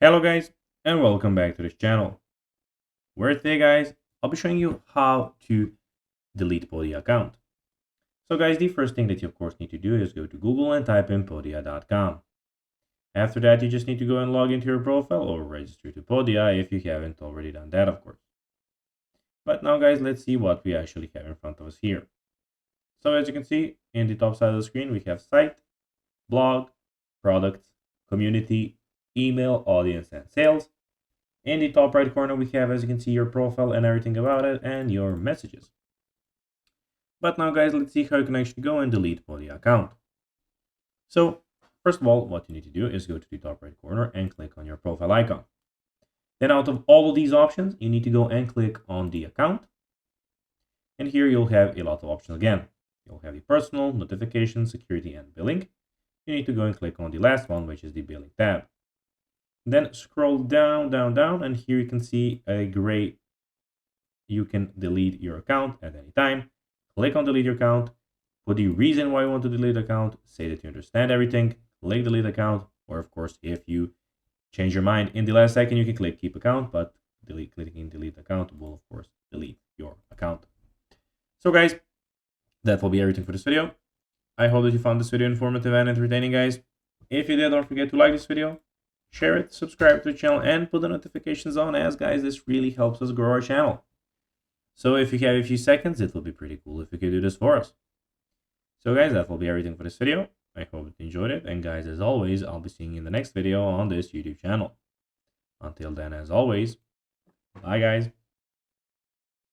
Hello guys, and welcome back to this channel, where today guys I'll be showing you how to delete Podia account. So guys, the first thing that you of course need to do is go to Google and type in podia.com. After that, you just need to go and log into your profile or register to Podia if you haven't already done that, of course. But now guys, let's see what we actually have in front of us here. So as you can see in the top side of the screen, we have site, blog, products, community, email, audience, and sales. In the top right corner, we have, as you can see, your profile and everything about it and your messages. But now guys, let's see how you can actually go and delete Podia account. So first of all, what you need to do is go to the top right corner and click on your profile icon. Then out of all of these options, you need to go and click on the account. And here you'll have a lot of options again. You'll have the personal, notification, security, and billing. You need to go and click on the last one, which is the billing tab. Then scroll down, and here you can see a gray. You can delete your account at any time. Click on delete your account, put the reason why you want to delete account, say that you understand everything, click delete account, or of course, if you change your mind in the last second, you can click keep account, but clicking delete account will of course delete your account. So guys, that will be everything for this video. I hope that you found this video informative and entertaining, guys. If you did, don't forget to like this video, share it, subscribe to the channel, and put the notifications on, as guys, this really helps us grow our channel. So if you have a few seconds, it will be pretty cool if you could do this for us. So guys, that will be everything for this video. I hope you enjoyed it, and guys, as always, I'll be seeing you in the next video on this YouTube channel. Until then, as always, bye guys.